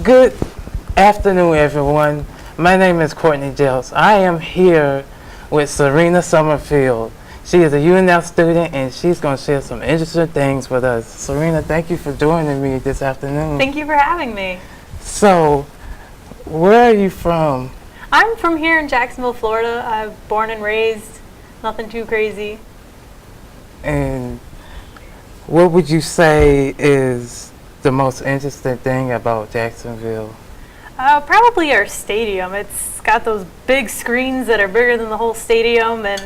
Good afternoon, everyone. My name is Courtney Gels. I am here with Serena Summerfield. She is a UNL student and she's going to share some interesting things with us. Serena, thank you for joining me this afternoon. Thank you for having me. So, where are you from? I'm from here in Jacksonville, Florida. I'm born and raised. Nothing too crazy. And what would you say is the most interesting thing about Jacksonville? Probably our stadium. It's got those big screens that are bigger than the whole stadium, and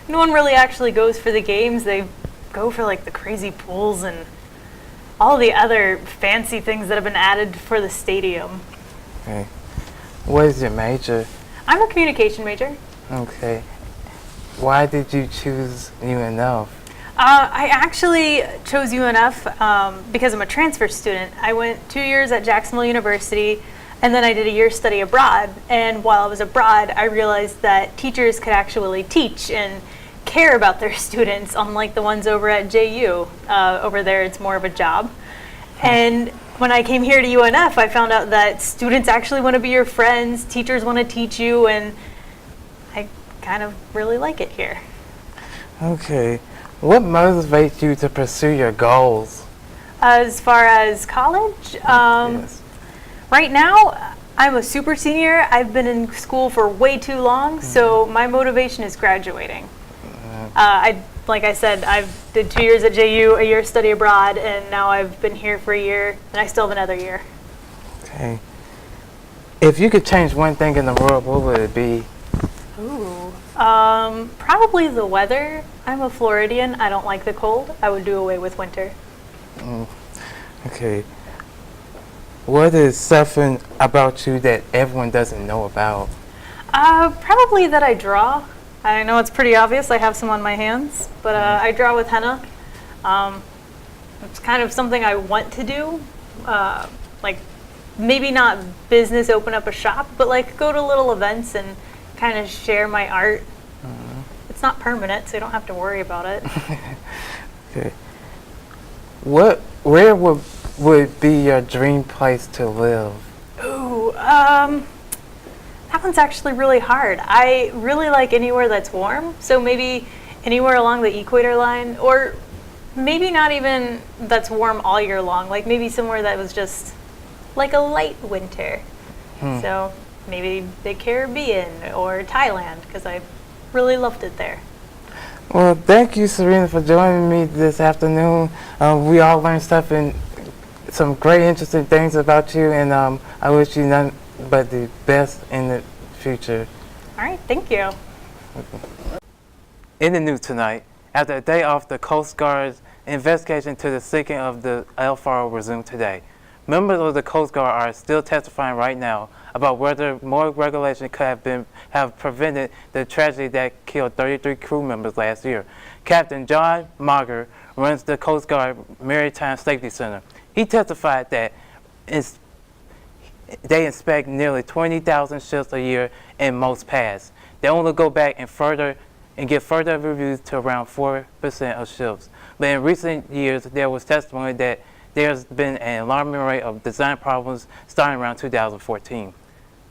no one really actually goes for the games. They go for like the crazy pools and all the other fancy things that have been added for the stadium. Okay. What is your major? I'm a communication major. Okay. Why did you choose UNL? I actually chose UNF because I'm a transfer student. I went 2 years at Jacksonville University, and then I did a year study abroad. And while I was abroad, I realized that teachers could actually teach and care about their students, unlike the ones over at JU. Over there, it's more of a job. And when I came here to UNF, I found out that students actually want to be your friends, teachers want to teach you, and I kind of really like it here. Okay. What motivates you to pursue your goals? As far as college, Yes. right now I'm a super senior. I've been in school for way too long, so my motivation is graduating. Like I said, I've did 2 years at JU, a year study abroad, and now I've been here for a year, and I still have another year. Okay. If you could change one thing in the world, what would it be? Ooh. Probably the weather. I'm a Floridian. I don't like the cold. I would do away with winter. Okay. What is something about you that everyone doesn't know about? Probably that I draw. I know it's pretty obvious. I have some on my hands, but I draw with henna. It's kind of something I want to do. Like maybe not business, open up a shop, but like go to little events and kind of share my art. It's not permanent, so you don't have to worry about it. Okay. Where would be your dream place to live? Ooh, that one's actually really hard. I really like anywhere that's warm, so maybe anywhere along the equator line, or maybe not even that's warm all year long, like maybe somewhere that was just like a light winter. So maybe the Caribbean or Thailand, because I really loved it there. Well, thank you, Serena, for joining me this afternoon. We all learned stuff and some great, interesting things about you, and I wish you none but the best in the future. All right, thank you. In the news tonight, after a day off, the Coast Guard's investigation into the sinking of the El Faro resumed today. Members of the Coast Guard are still testifying right now about whether more regulation could have prevented the tragedy that killed 33 crew members last year. Captain John Mager runs the Coast Guard Maritime Safety Center. He testified that they inspect nearly 20,000 ships a year in most paths. They only go back and get further reviews to around 4% of ships. But in recent years, there was testimony that there's been an alarming rate of design problems starting around 2014.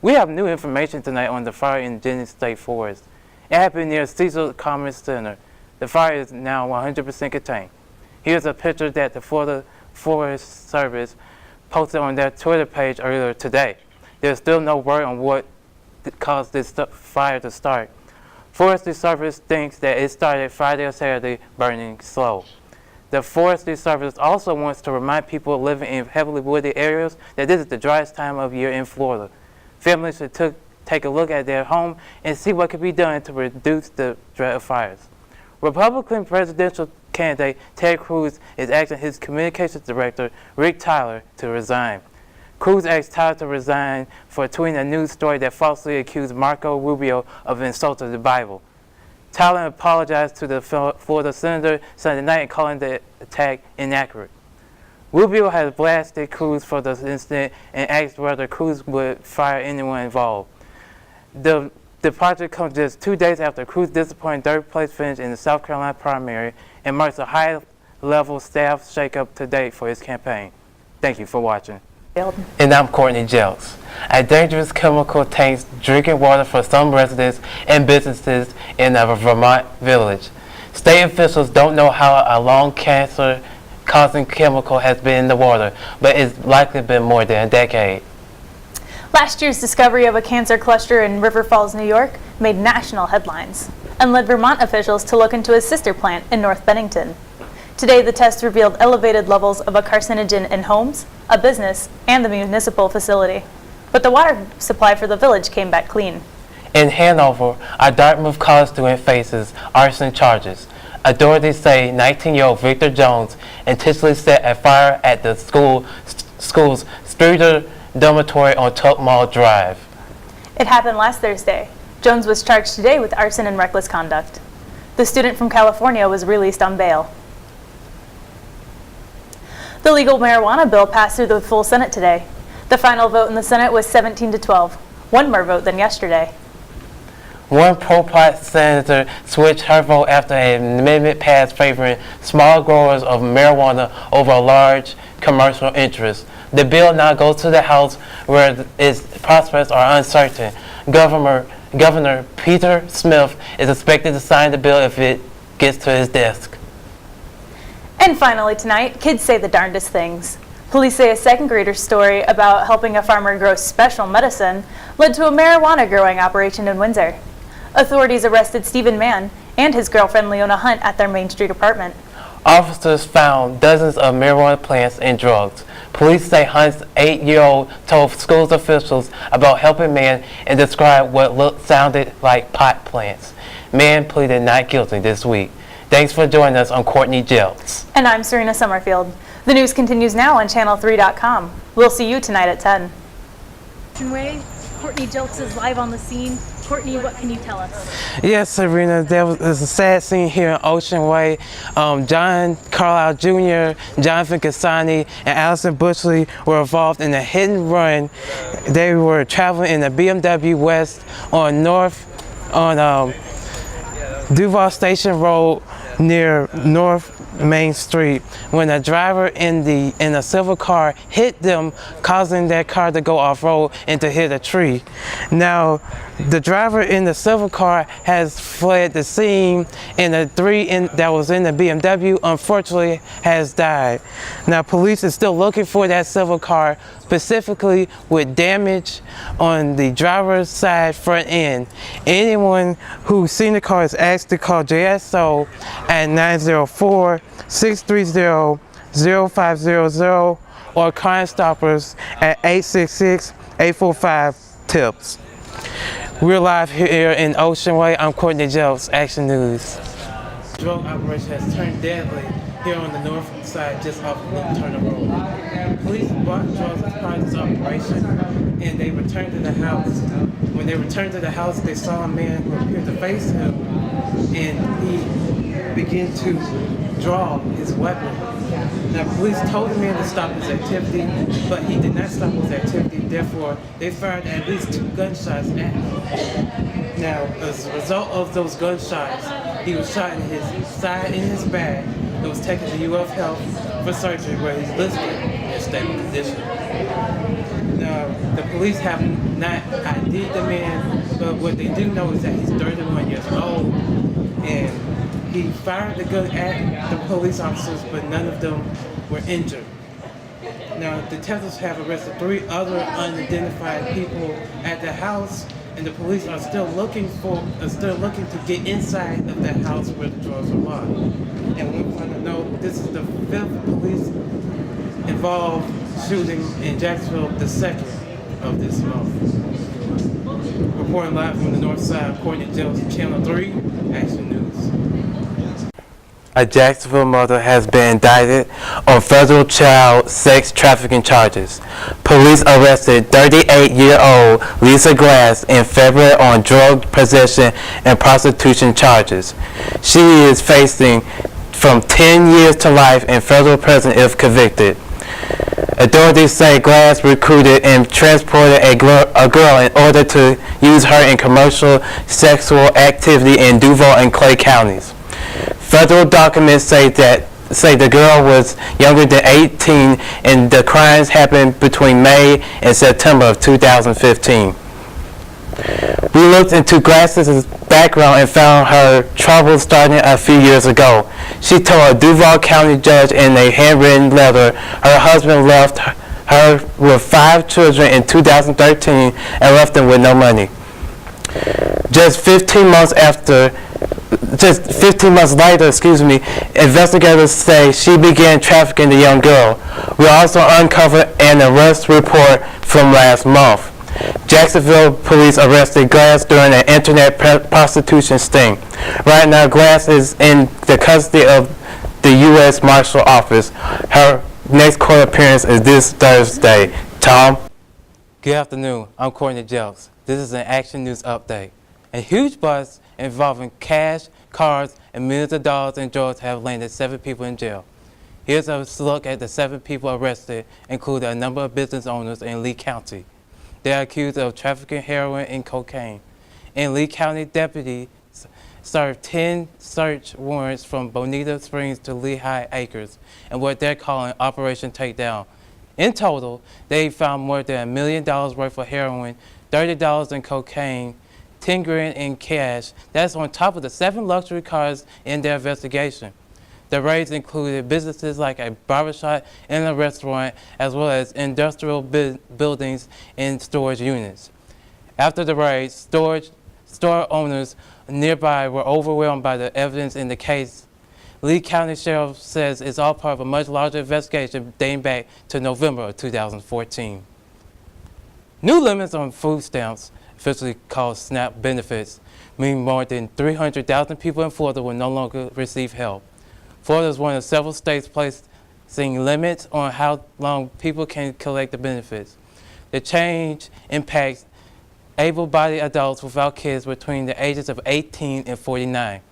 We have new information tonight on the fire in Jennings State Forest. It happened near Cecil Commerce Center. The fire is now 100% contained. Here's a picture that the Florida Forest Service posted on their Twitter page earlier today. There's still no word on what caused this fire to start. Forestry Service thinks that it started Friday or Saturday, burning slow. The Forestry Service also wants to remind people living in heavily wooded areas that this is the driest time of year in Florida. Families should take a look at their home and see what can be done to reduce the threat of fires. Republican presidential candidate Ted Cruz is asking his communications director, Rick Tyler, to resign. Cruz asked Tyler to resign for tweeting a news story that falsely accused Marco Rubio of insulting the Bible. Tyler apologized to the Florida senator Sunday night, calling the attack inaccurate. Rubio has blasted Cruz for the incident and asked whether Cruz would fire anyone involved. The departure comes just 2 days after Cruz disappointing third-place finish in the South Carolina primary and marks a high-level staff shakeup to date for his campaign. Thank you for watching. And I'm Courtney Jelks. A dangerous chemical taints drinking water for some residents and businesses in a Vermont village. State officials don't know how a long cancer-causing chemical has been in the water, but it's likely been more than a decade. Last year's discovery of a cancer cluster in River Falls, New York made national headlines and led Vermont officials to look into a sister plant in North Bennington. Today, the test revealed elevated levels of a carcinogen in homes, a business, and the municipal facility. But the water supply for the village came back clean. In Hanover, a Dartmouth college student faces arson charges. Authorities say 19-year-old Victor Jones intentionally set a fire at the school's Streeter dormitory on Tuck Mall Drive. It happened last Thursday. Jones was charged today with arson and reckless conduct. The student from California was released on bail. The legal marijuana bill passed through the full Senate today. The final vote in the Senate was 17-12, one more vote than yesterday. One pro-pot senator switched her vote after an amendment passed favoring small growers of marijuana over a large commercial interest. The bill now goes to the House where its prospects are uncertain. Governor Peter Smith is expected to sign the bill if it gets to his desk. And finally tonight, kids say the darndest things. Police say a second grader's story about helping a farmer grow special medicine led to a marijuana growing operation in Windsor. Authorities arrested Stephen Mann and his girlfriend Leona Hunt at their Main Street apartment. Officers found dozens of marijuana plants and drugs. Police say Hunt's 8-year-old told school officials about helping Mann and described what sounded like pot plants. Mann pleaded not guilty this week. Thanks for joining us on Courtney Jelks. And I'm Serena Summerfield. The news continues now on channel3.com. We'll see you tonight at 10. Courtney Jelks is live on the scene. Courtney, what can you tell us? Yes, Serena, there was a sad scene here in Ocean Way. John Carlisle Jr., Jonathan Cassani, and Allison Bushley were involved in a hit and run. They were traveling in a BMW West on Duval Station Road near North Main Street when a driver in a silver car hit them, causing their car to go off-road and to hit a tree. Now, the driver in the silver car has fled the scene, and the three that was in the BMW unfortunately has died. Now, police is still looking for that silver car, specifically with damage on the driver's side front end. Anyone who's seen the car is asked to call JSO at 904-630-0500 or Crime Stoppers at 866-845-TIPS. We're live here in Ocean Way. I'm Courtney Jelks, Action News. Drug operation has turned deadly here on the north side just off of Luke Turner Road. Police brought drugs as part of this operation and they returned to the house. When they returned to the house, they saw a man who appeared to face him and he began to draw his weapon. Now, police told the man to stop his activity, but he did not stop his activity. Therefore, they fired at least 2 gunshots at him. Now, as a result of those gunshots, he was shot in his side and his back. He was taken to UF Health for surgery, where he's listed in stable condition. Now, the police have not ID'd the man, but what they do know is that he's 31 years old, and he fired the gun at the police officers, but none of them were injured. Now, detectives have arrested 3 other unidentified people at the house, and the police are still looking to get inside of that house where the drugs were locked. And we want to know this is the 5th police involved shooting in Jacksonville, the 2nd of this month. Reporting live from the north side, Courtney Jelks, Channel 3, Action News. A Jacksonville mother has been indicted on federal child sex trafficking charges. Police arrested 38-year-old Lisa Glass in February on drug possession and prostitution charges. She is facing from 10 years to life in federal prison if convicted. Authorities say Glass recruited and transported a girl in order to use her in commercial sexual activity in Duval and Clay counties. Federal documents say that say the girl was younger than 18, and the crimes happened between May and September of 2015. We looked into Glass's background and found her trouble starting a few years ago. She told a Duval County judge in a handwritten letter her husband left her with 5 children in 2013 and left them with no money. Just 15 months later, investigators say she began trafficking the young girl. We also uncovered an arrest report from last month. Jacksonville police arrested Glass during an internet prostitution sting. Right now, Glass is in the custody of the U.S. Marshal Office. Her next court appearance is this Thursday. Tom? Good afternoon. I'm Courtney Jelks. This is an Action News update. A huge bust involving cash, cars, and millions of dollars in drugs have landed 7 people in jail. Here's a look at the 7 people arrested, including a number of business owners in Lee County. They are accused of trafficking heroin and cocaine. In Lee County, deputies served 10 search warrants from Bonita Springs to Lehigh Acres and what they're calling Operation Takedown. In total, they found more than $1 million worth of heroin, $30 in cocaine, 10 grand in cash. That's on top of the 7 luxury cars in their investigation. The raids included businesses like a barbershop and a restaurant, as well as industrial buildings and storage units. After the raids, store owners nearby were overwhelmed by the evidence in the case. Lee County Sheriff says it's all part of a much larger investigation dating back to November of 2014. New limits on food stamps, officially called SNAP benefits, mean more than 300,000 people in Florida will no longer receive help. Florida is one of several states placing limits on how long people can collect the benefits. The change impacts able-bodied adults without kids between the ages of 18 and 49.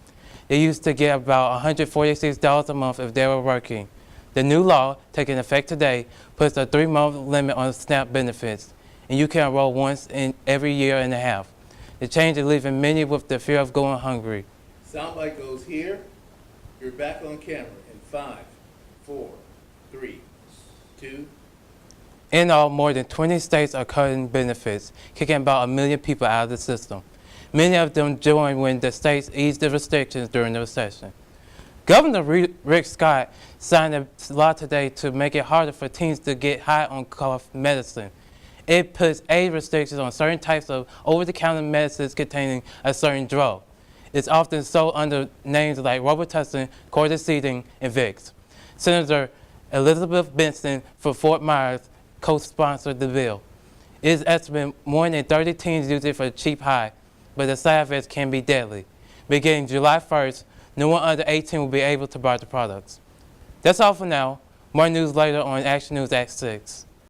They used to get about $146 a month if they were working. The new law, taking effect today, puts a 3-month limit on SNAP benefits, and you can enroll once in every year and a half. The change is leaving many with the fear of going hungry. Soundbite goes here. You're back on camera in 5, 4, 3, 2. In all, more than 20 states are cutting benefits, kicking about 1 million people out of the system. Many of them joined when the states eased the restrictions during the recession. Governor Rick Scott signed a law today to make it harder for teens to get high on cough medicine. It puts age restrictions on certain types of over-the-counter medicines containing a certain drug. It's often sold under names like Robitussin, Cordicetine, and Vicks. Senator Elizabeth Benson from Fort Myers co-sponsored the bill. It is estimated more than 30 teens use it for a cheap high, but the side effects can be deadly. Beginning July 1st, no one under 18 will be able to buy the products. That's all for now. More news later on Action News at 6.